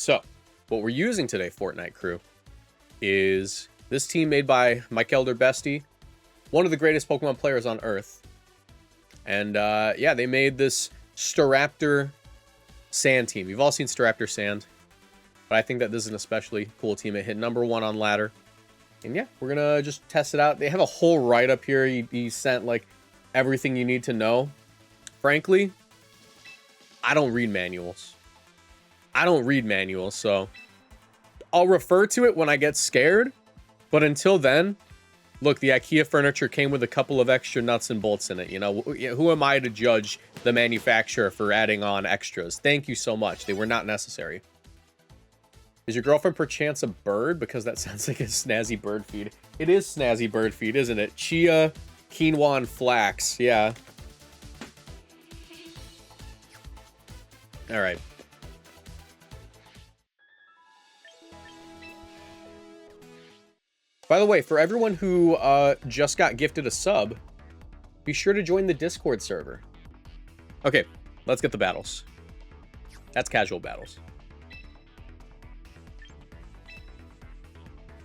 So, what we're using today, Fortnite crew, is this team made by Mike Elder Bestie, one of the greatest Pokemon players on Earth. And yeah, they made this STARAPTOR Sand team. You've all seen STARAPTOR Sand, but I think that this is an especially cool team. It hit #1 on ladder. And yeah, we're gonna just test it out. They have a whole write-up here. He sent like everything you need to know. Frankly, I don't read manuals. So I'll refer to it when I get scared. But until then, look, the IKEA furniture came with a couple of extra nuts and bolts in it. You know, who am I to judge the manufacturer for adding on extras? Thank you so much. They were not necessary. Is your girlfriend perchance a bird? Because that sounds like a snazzy bird feed. It is snazzy bird feed, isn't it? Chia, quinoa, and flax. Yeah. All right. By the way, for everyone who just got gifted a sub, be sure to join the Discord server. Okay, let's get the battles. That's casual battles.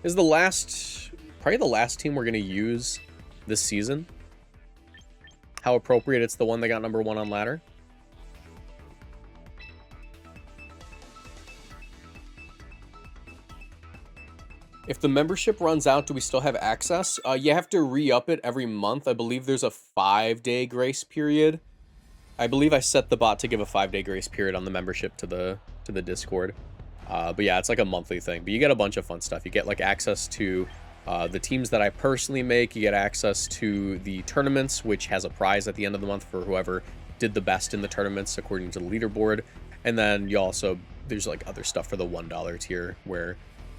This is probably the last team we're going to use this season. How appropriate it's the one that got #1 on ladder. If the membership runs out, do we still have access? You have to re-up it every month. I believe there's a 5-day grace period. I believe I set the bot to give a 5-day grace period on the membership to the Discord. But yeah, it's like a monthly thing. But you get a bunch of fun stuff. You get like access to the teams that I personally make. You get access to the tournaments, which has a prize at the end of the month for whoever did the best in the tournaments according to the leaderboard. And then you also, there's like other stuff for the $1 tier where,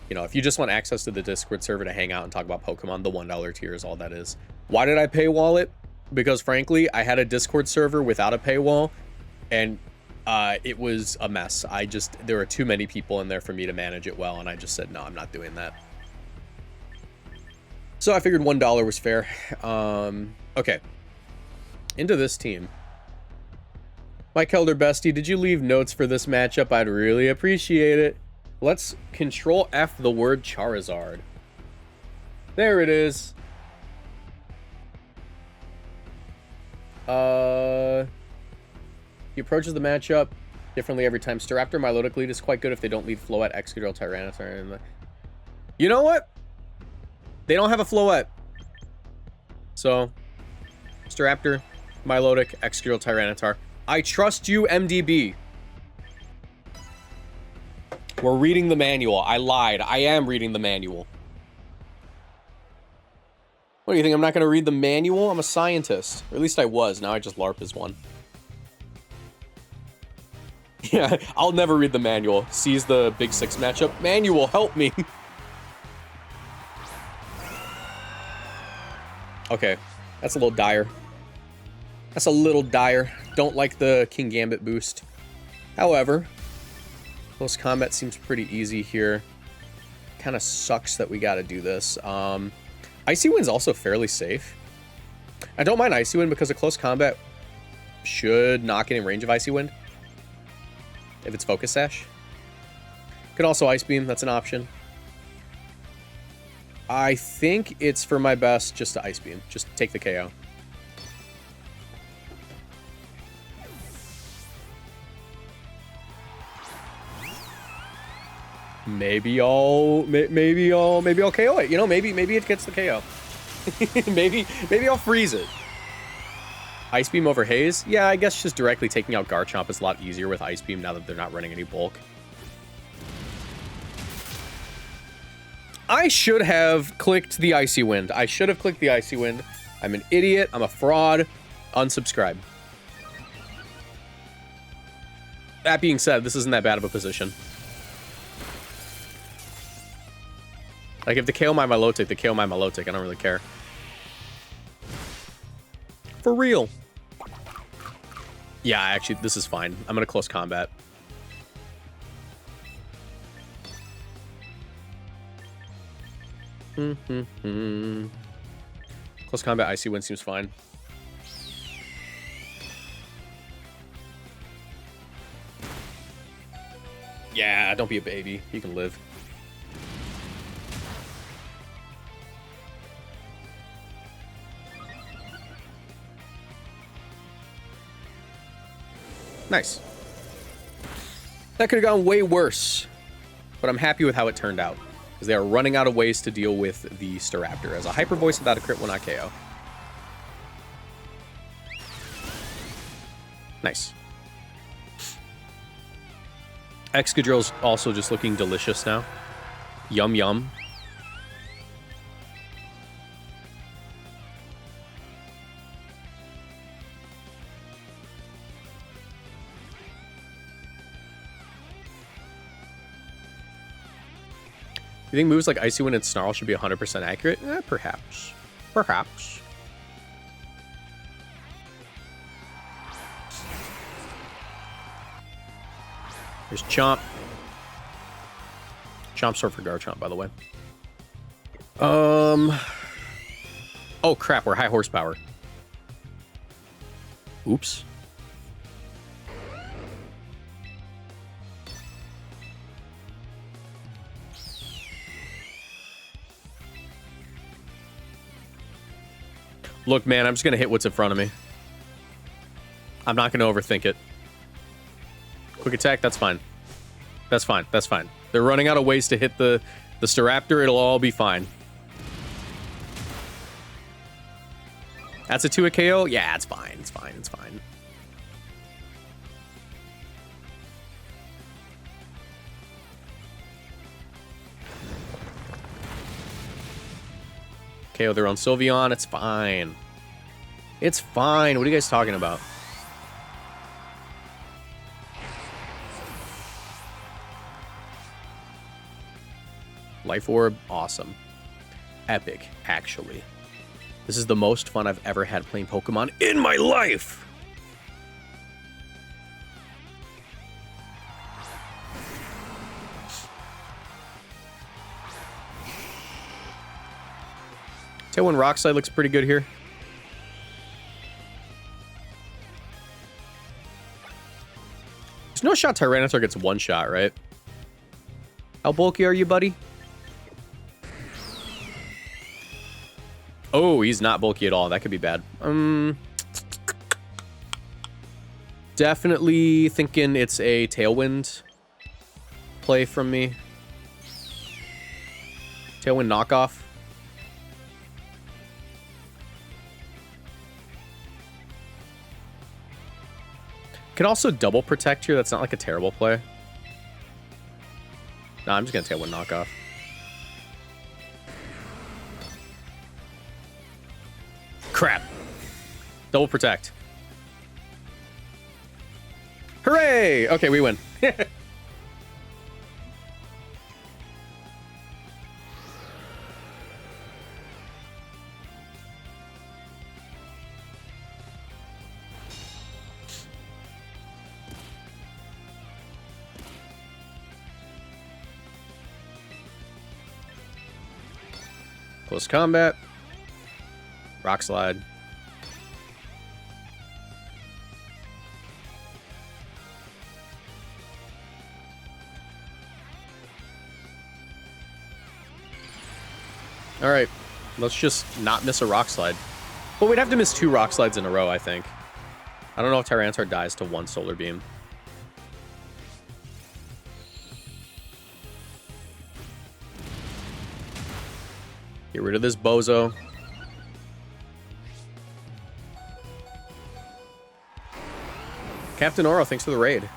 you know, if you just want access to the Discord server to hang out and talk about Pokemon, the $1 tier is all that is. Why did I paywall it? Because frankly, I had a Discord server without a paywall, and it was a mess. There were too many people in there for me to manage it well, and I just said, no, I'm not doing that. So I figured $1 was fair. Okay. Into this team. Mike Elder Bestie, did you leave notes for this matchup? I'd really appreciate it. Let's Control F the word Charizard. There it is. He approaches the matchup differently every time. STARAPTOR Milotic lead is quite good if they don't lead Floette, Excadrill, Tyranitar. You know what? They don't have a Floette. So, STARAPTOR, Milotic, Excadrill, Tyranitar. I trust you, MDB. We're reading the manual. I lied. I am reading the manual. What do you think? I'm not going to read the manual? I'm a scientist. Or at least I was. Now I just LARP as one. Yeah, I'll never read the manual. Seize the Big 6 matchup. Manual, help me. Okay. That's a little dire. That's a little dire. Don't like the King Gambit boost. However, close combat seems pretty easy here. Kind of sucks that we got to do this. Icy Wind's also fairly safe. I don't mind Icy Wind because a close combat should not get in range of Icy Wind. If it's Focus Sash. Could also Ice Beam, that's an option. I think it's for my best just to Ice Beam. Just take the KO. Maybe I'll KO it. You know, maybe it gets the KO. maybe I'll freeze it. Ice Beam over Haze? Yeah, I guess just directly taking out Garchomp is a lot easier with Ice Beam now that they're not running any bulk. I should have clicked the Icy Wind. I'm an idiot. I'm a fraud. Unsubscribe. That being said, this isn't that bad of a position. Like, if they KO my Milotic, they KO my Milotic. I don't really care. For real. Yeah, actually, this is fine. I'm going to close combat. Close combat, Icy Wind seems fine. Yeah, Yeah, don't be a baby. You can live. Nice. That could have gone way worse, but I'm happy with how it turned out, because they are running out of ways to deal with the Staraptor. As a Hyper Voice without a crit will not KO. Nice. Excadrill's also just looking delicious now. Yum yum. You think moves like Icy Wind and Snarl should be 100% accurate? Perhaps. Perhaps. There's Chomp. Chomp short for Garchomp, by the way. Oh, crap. We're high horsepower. Oops. Look, man, I'm just going to hit what's in front of me. I'm not going to overthink it. Quick attack, that's fine. That's fine, that's fine. They're running out of ways to hit the Staraptor. It'll all be fine. That's a 2 KO? Yeah, it's fine, it's fine, it's fine. KO their own Sylveon, it's fine. It's fine, what are you guys talking about? Life Orb, awesome. Epic, actually. This is the most fun I've ever had playing Pokemon in my life! Tailwind Rock Slide looks pretty good here. There's no shot Tyranitar gets one shot, right? How bulky are you, buddy? Oh, he's not bulky at all. That could be bad. Definitely thinking it's a Tailwind play from me. Tailwind knockoff. Can also double protect here. That's not like a terrible play. Nah, I'm just gonna Tailwind knockoff. Crap. Double protect. Hooray! Okay, we win. Close combat. Rock Slide. All right, let's just not miss a Rock Slide. But we'd have to miss 2 Rock Slides in a row, I think. I don't know if Tyranitar dies to 1 Solar Beam. Get rid of this bozo. Captain Oro, thanks for the raid.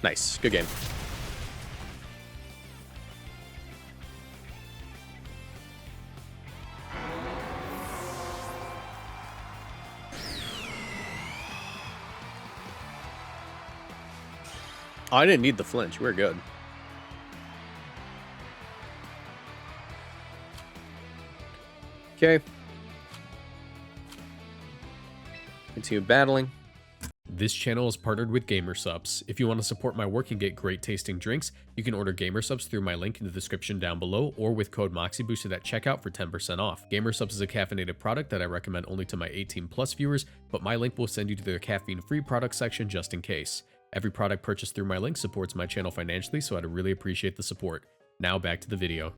Nice. Good game. Oh, I didn't need the flinch. We're good. Okay. Continue battling. This channel is partnered with GamerSupps. If you want to support my work and get great tasting drinks, you can order GamerSupps through my link in the description down below or with code Moxie boosted at checkout for 10% off. GamerSupps is a caffeinated product that I recommend only to my 18+ viewers, but my link will send you to their caffeine-free product section just in case. Every product purchased through my link supports my channel financially, so I'd really appreciate the support. Now back to the video.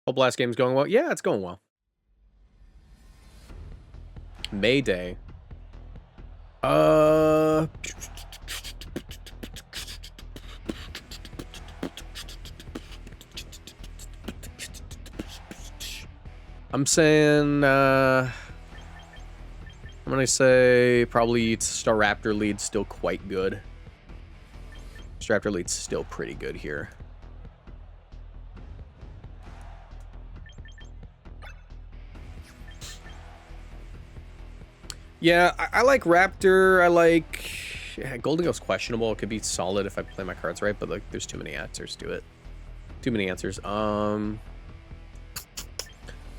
Hope last game's going well. Yeah, it's going well. Mayday. I'm saying, I'm gonna say probably STARAPTOR lead's still quite good. STARAPTOR lead's still pretty good here. Yeah, I like Raptor. I like... Yeah, Golden Ghost questionable. It could be solid if I play my cards right, but like, there's too many answers to it. Too many answers.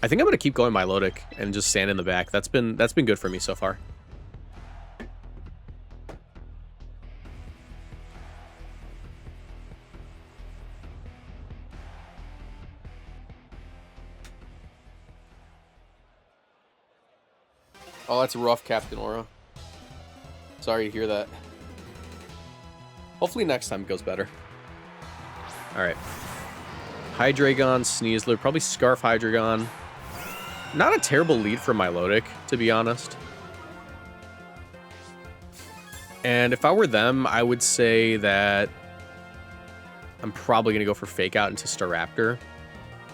I think I'm gonna keep going Milotic and just stand in the back. That's been good for me so far. Oh, that's rough, Captain Aura. Sorry to hear that. Hopefully next time it goes better. Alright. Hydreigon, Sneasler, probably Scarf Hydreigon. Not a terrible lead for Milotic, to be honest. And if I were them, I would say that I'm probably going to go for Fake Out into Staraptor.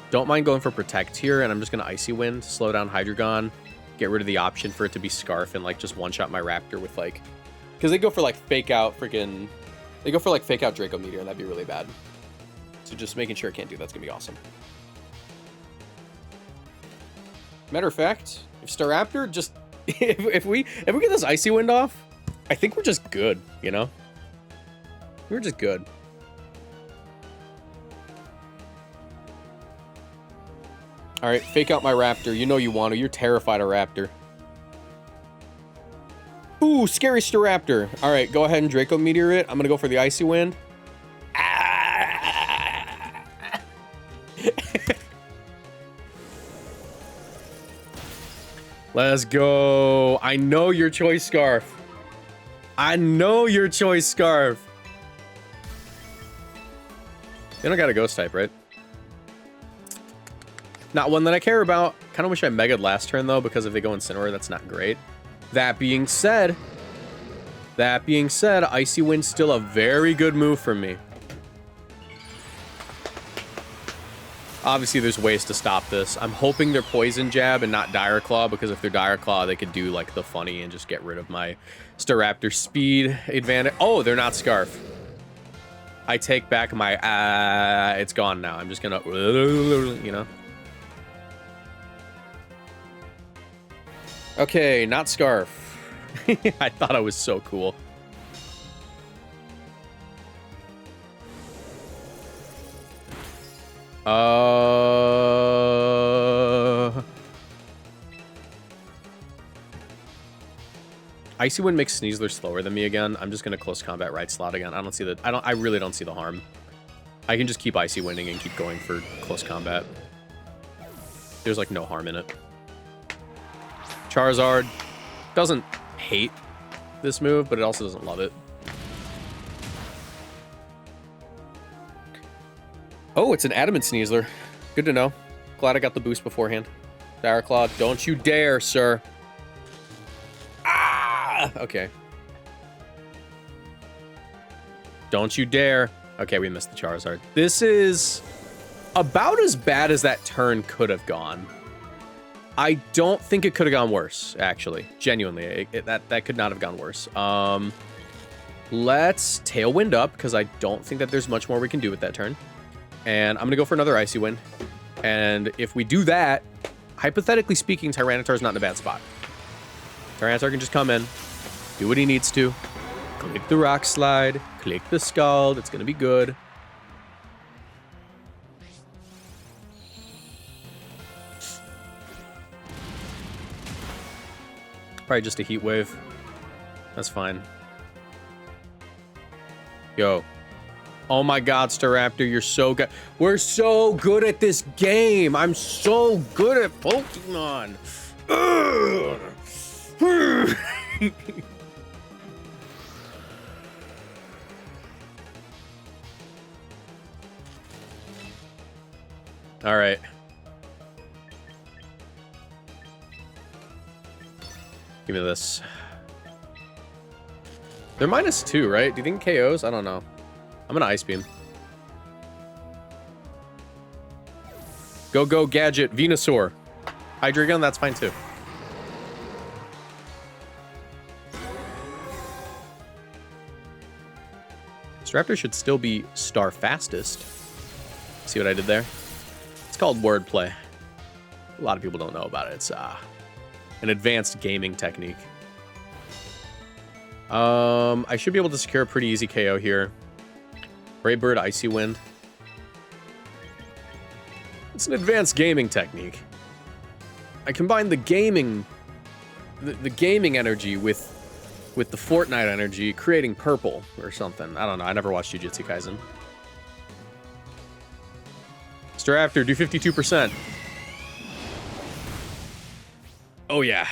Don't mind going for Protect here, and I'm just going to Icy Wind, slow down Hydreigon, get rid of the option for it to be Scarf, and like just one-shot my Raptor with like... Because they go for like Fake Out freaking... They go for like Fake Out Draco Meteor, and that'd be really bad. So just making sure it can't do that's going to be awesome. Matter of fact, if Staraptor just... if we get this Icy Wind off, I think we're just good, you know? We're just good. Alright, Fake Out my Raptor. You know you want to. You're terrified of Raptor. Ooh, scary Staraptor. Alright, go ahead and Draco Meteor it. I'm going to go for the Icy Wind. Ah! Let's go. I know your choice, Scarf. I know your choice, Scarf. They don't got a Ghost type, right? Not one that I care about. Kind of wish I Mega'd last turn, though, because if they go Incineroar, that's not great. That being said, Icy Wind's still a very good move for me. Obviously, there's ways to stop this. I'm hoping they're Poison Jab and not Dire Claw, because if they're Dire Claw, they could do, like, the funny and just get rid of my Staraptor speed advantage. Oh, they're not Scarf. I take back my... it's gone now. I'm just gonna... You know? Okay, not Scarf. I thought I was so cool. Icy Wind makes Sneasler slower than me again. I'm just gonna close combat right slot again. I don't see the... I really don't see the harm. I can just keep Icy Winding and keep going for close combat. There's like no harm in it. Charizard doesn't hate this move, but it also doesn't love it. Oh, it's an Adamant Sneasler. Good to know. Glad I got the boost beforehand. Dire Claw, don't you dare, sir. Ah! Okay. Don't you dare. Okay, we missed the Charizard. This is about as bad as that turn could have gone. I don't think it could have gone worse, actually. Genuinely, that could not have gone worse. Let's Tailwind up, because I don't think that there's much more we can do with that turn. And I'm going to go for another Icy Wind. And if we do that, hypothetically speaking, Tyranitar's not in a bad spot. Tyranitar can just come in, do what he needs to. Click the Rock Slide, click the Scald. It's going to be good. Probably just a Heat Wave. That's fine. Yo. Oh my god, Staraptor, you're so good. We're so good at this game. I'm so good at Pokemon. All right. Give me this. They're -2, right? Do you think KOs? I don't know. I'm gonna Ice Beam. Go, go, Gadget, Venusaur. Hydreigon, that's fine too. Staraptor should still be star fastest. See what I did there? It's called wordplay. A lot of people don't know about it. It's an advanced gaming technique. I should be able to secure a pretty easy KO here. Brave Bird, Icy Wind. It's an advanced gaming technique. I combine the gaming, the gaming energy with the Fortnite energy, creating purple or something. I don't know. I never watched Jujutsu Kaisen. Staraptor, do 52%. Oh yeah.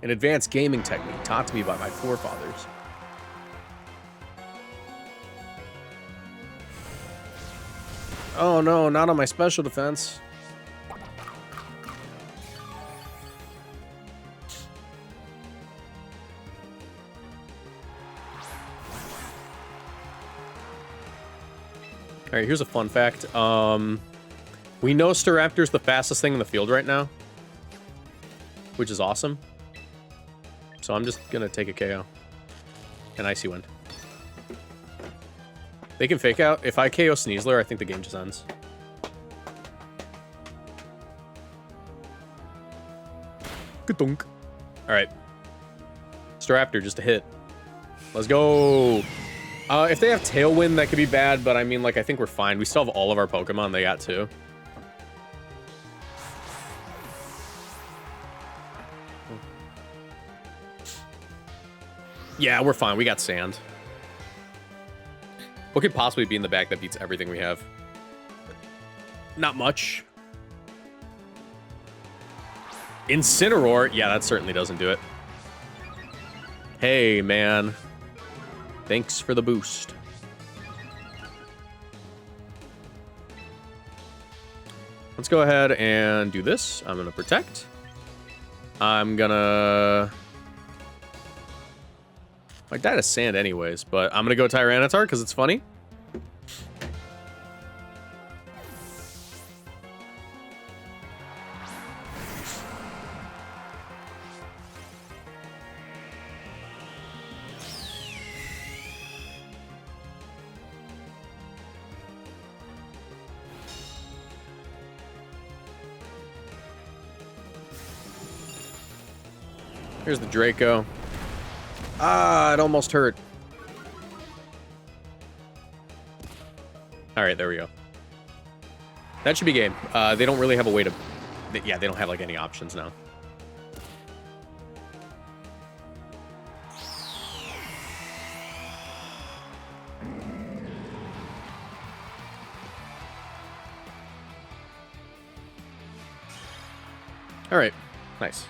An advanced gaming technique taught to me by my forefathers. Oh no, not on my special defense. All right, here's a fun fact. We know Staraptor's the fastest thing in the field right now, which is awesome. So I'm just gonna take a KO. An Icy Wind. They can fake out. If I KO Sneasler, I think the game just ends. Good dunk. Alright. Staraptor, just a hit. Let's go. If they have Tailwind, that could be bad, but I mean, like, I think we're fine. We still have all of our Pokemon. They got 2. Yeah, we're fine. We got Sand. What could possibly be in the back that beats everything we have? Not much. Incineroar? Yeah, that certainly doesn't do it. Hey, man. Thanks for the boost. Let's go ahead and do this. I'm going to protect. I'm going to... I died of Sand anyways, but I'm going to go Tyranitar because it's funny. Here's the Draco. Ah, it almost hurt. All right, there we go. That should be game. They don't really have a way to... Yeah, they don't have, like, any options now. All right, nice.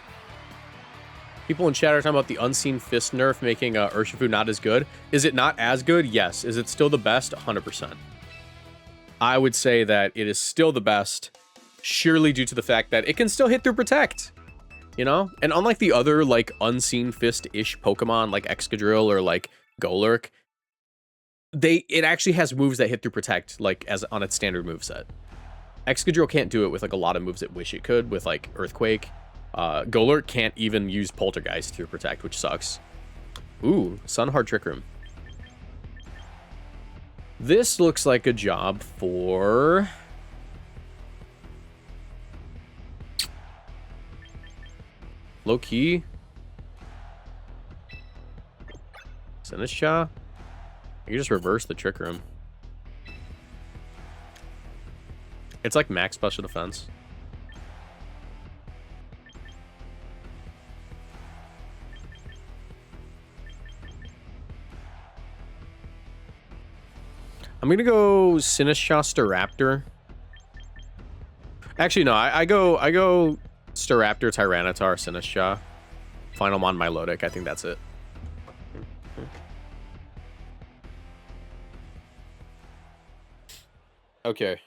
People in chat are talking about the Unseen Fist nerf making Urshifu not as good. Is it not as good? Yes. Is it still the best? 100%. I would say that it is still the best, surely due to the fact that it can still hit through Protect. You know? And unlike the other, like, Unseen Fist-ish Pokemon, like Excadrill or, like, Golurk, it actually has moves that hit through Protect, like, as on its standard moveset. Excadrill can't do it with, like, a lot of moves it wish it could, with, like, Earthquake. Golurk can't even use Poltergeist to protect, which sucks. Ooh, Sunhard Trick Room. This looks like a job for... Low-key. Sinistcha. You can just reverse the Trick Room. It's like max special defense. I'm gonna go Sinistcha Staraptor. Actually, no, I go Staraptor, Tyranitar, Sinistcha. Final Mon, Milotic. I think that's it. Okay.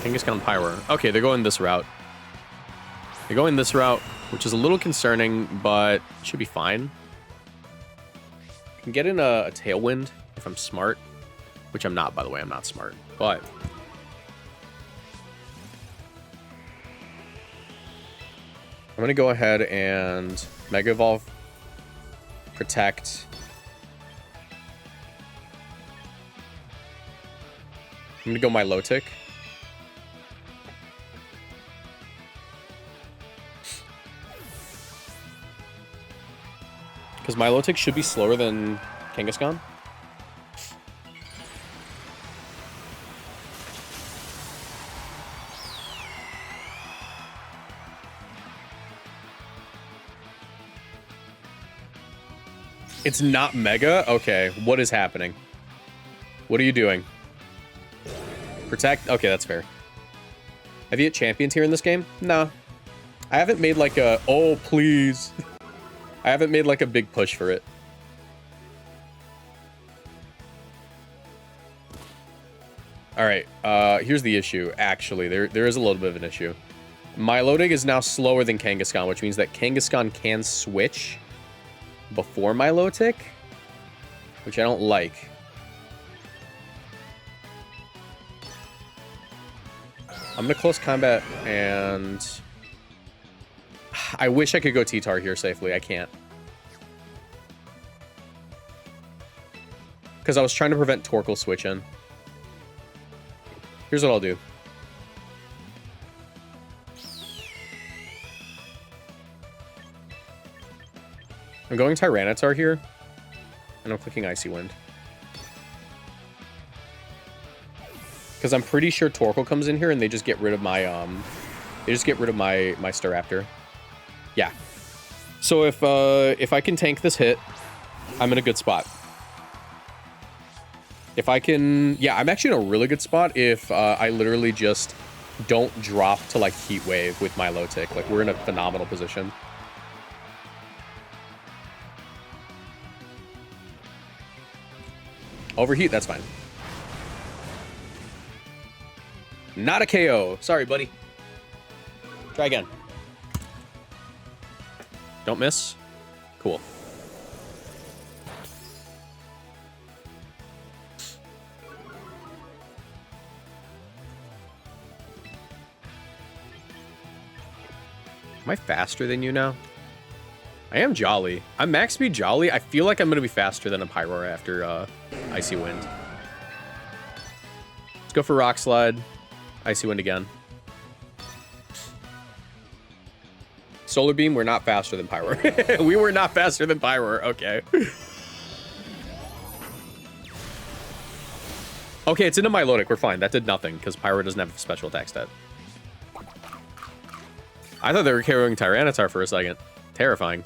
Kangaskhan Pyro. Okay, they're going this route. They're going this route, which is a little concerning, but should be fine. Can get in a Tailwind if I'm smart, which I'm not, by the way. I'm not smart, but I'm going to go ahead and Mega Evolve, Protect. I'm going to go Milotic. Because Milotic should be slower than Kangaskhan. It's not Mega? Okay, what is happening? What are you doing? Protect? Okay, that's fair. Have you hit champions here in this game? No. I haven't made like a... Oh, please. I haven't made like a big push for it. All right, here's the issue. Actually, there is a little bit of an issue. Milotic is now slower than Kangaskhan, which means that Kangaskhan can switch before Milotic, which I don't like. I'm gonna close combat, and I wish I could go T-Tar here safely. I can't. Because I was trying to prevent Torkoal switch in. Here's what I'll do. I'm going Tyranitar here, and I'm clicking Icy Wind. Because I'm pretty sure Torkoal comes in here and they just get rid of my my Staraptor. Yeah. So if I can tank this hit, I'm in a good spot. If I can, yeah, I'm actually in a really good spot if I literally just don't drop to like Heat Wave with Milotic. Like, we're in a phenomenal position. Overheat, that's fine. Not a KO. Sorry, buddy. Try again. Don't miss. Cool. Am I faster than you now? I am Jolly. I'm max speed Jolly. I feel like I'm going to be faster than a Pyroar after Icy Wind. Let's go for Rock Slide. Icy Wind again. Solar Beam, we're not faster than Pyroar. We were not faster than Pyroar. Okay. Okay, it's into Milotic. We're fine. That did nothing because Pyroar doesn't have a special attack stat. I thought they were carrying Tyranitar for a second. Terrifying.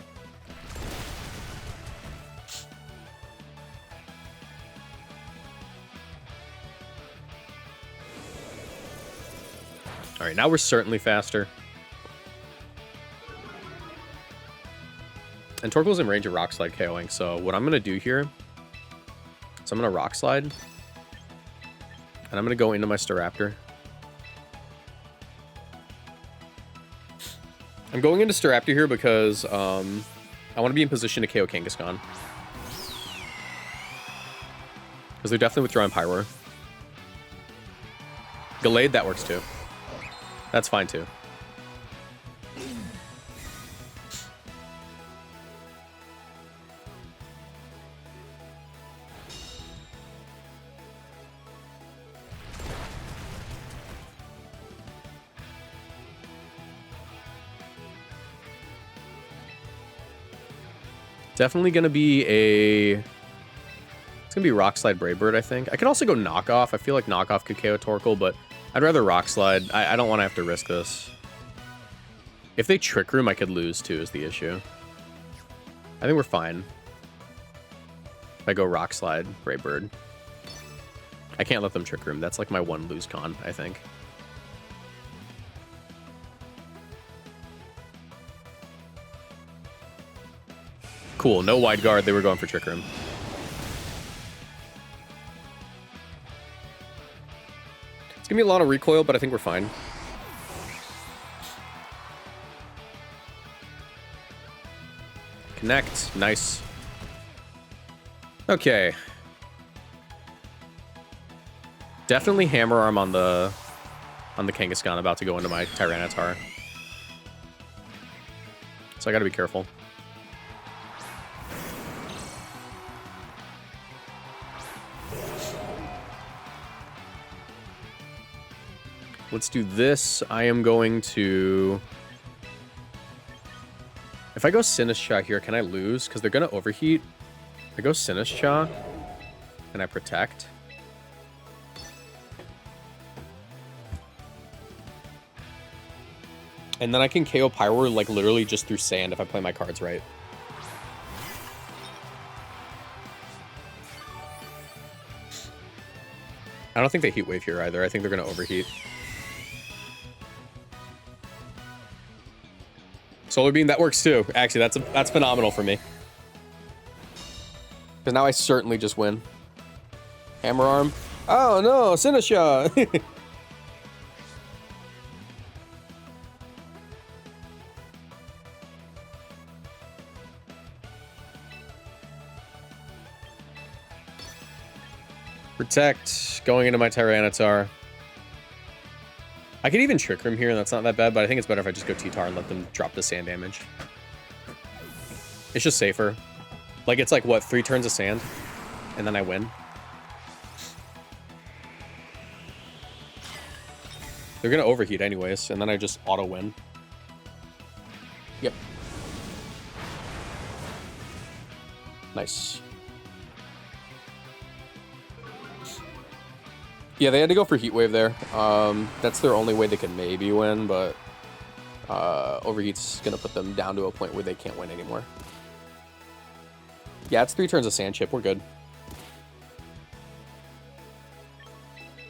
All right, now we're certainly faster. And Torkoal's in range of Rock Slide KOing, so what I'm going to do here is I'm going to Rock Slide. And I'm going to go into my Staraptor. I'm going into Staraptor here because I want to be in position to KO Kangaskhan. Because they're definitely withdrawing Pyroar. Gallade, that works too. That's fine too. Definitely going to be a... It's going to be Rock Slide Brave Bird, I think. I could also go Knockoff. I feel like Knockoff could KO Torkoal, but I'd rather Rock Slide. I don't want to have to risk this. If they Trick Room, I could lose too, is the issue. I think we're fine. If I go Rock Slide, Brave Bird. I can't let them Trick Room. That's like my one lose con, I think. Cool, no wide guard. They were going for Trick Room. It's gonna be a lot of recoil, but I think we're fine. Connect. Nice. Okay. Definitely Hammer Arm on the Kangaskhan, about to go into my Tyranitar. So I gotta be careful. Let's do this. I am going to... If I go Sinistcha here, can I lose? Because they're going to overheat. If I go Sinistcha, and I protect. And then I can KO Pyro, like, literally just through sand if I play my cards right. I don't think they Heat Wave here either. I think they're going to overheat. Solar Beam, that works too. Actually, that's phenomenal for me. Because now I certainly just win. Hammer Arm. Oh no, Sinistcha! Protect. Going into my Tyranitar. I could even Trick Room here, and that's not that bad, but I think it's better if I just go T-Tar and let them drop the sand damage. It's just safer. Like, it's like, what, 3 turns of sand? And then I win. They're gonna overheat anyways, and then I just auto-win. Yep. Nice. Yeah, they had to go for Heat Wave there. That's their only way they could maybe win, but Overheat's going to put them down to a point where they can't win anymore. Yeah, it's 3 turns of Sand Chip. We're good.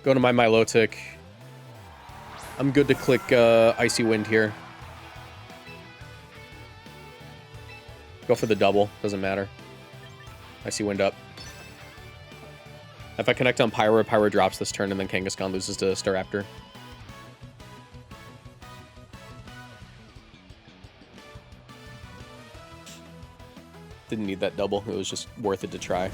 Go to my Milotic. I'm good to click Icy Wind here. Go for the double. Doesn't matter. Icy Wind up. If I connect on Pyro, Pyro drops this turn, and then Kangaskhan loses to Staraptor. Didn't need that double. It was just worth it to try.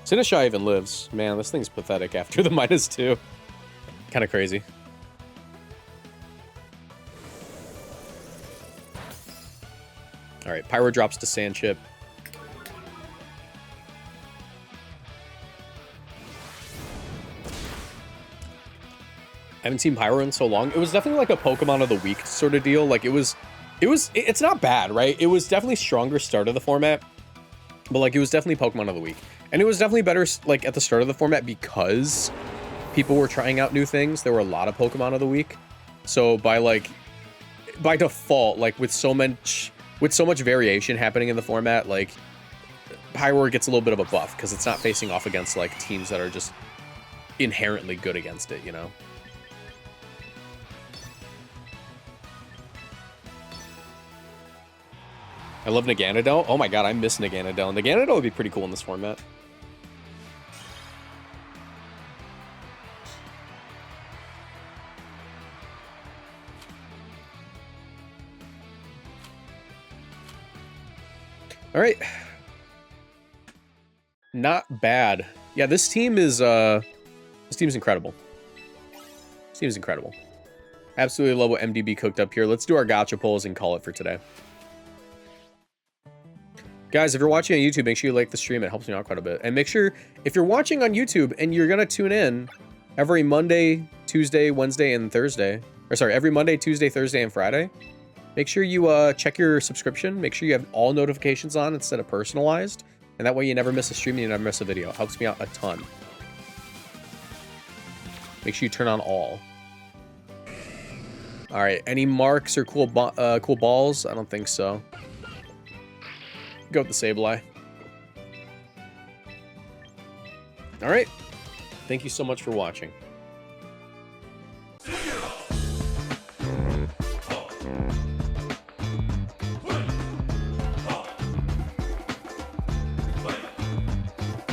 Sinistcha even lives. Man, this thing's pathetic after the -2. Kind of crazy. All right, Pyro drops to Sand Chip. I haven't seen Pyro in so long. It was definitely like a Pokemon of the Week sort of deal. Like it's not bad, right? It was definitely stronger start of the format, but like it was definitely Pokemon of the Week. And it was definitely better like at the start of the format because people were trying out new things. There were a lot of Pokemon of the Week. So by default, like with so much variation happening in the format, like Pyro gets a little bit of a buff because it's not facing off against like teams that are just inherently good against it, you know? I love Naganadel. Oh my god, I miss Naganadel. Naganadel would be pretty cool in this format. All right. Not bad. Yeah, this team is incredible. This team is incredible. Absolutely love what MDB cooked up here. Let's do our gacha polls and call it for today. Guys, if you're watching on YouTube, make sure you like the stream. It helps me out quite a bit. And make sure, if you're watching on YouTube and you're going to tune in every Monday, Tuesday, Wednesday, and Thursday, or sorry, every Monday, Tuesday, Thursday, and Friday, make sure you check your subscription. Make sure you have all notifications on instead of personalized. And that way you never miss a stream and you never miss a video. It helps me out a ton. Make sure you turn on all. All right, any marks or cool balls? I don't think so. Go with the Sableye. All right. Thank you so much for watching.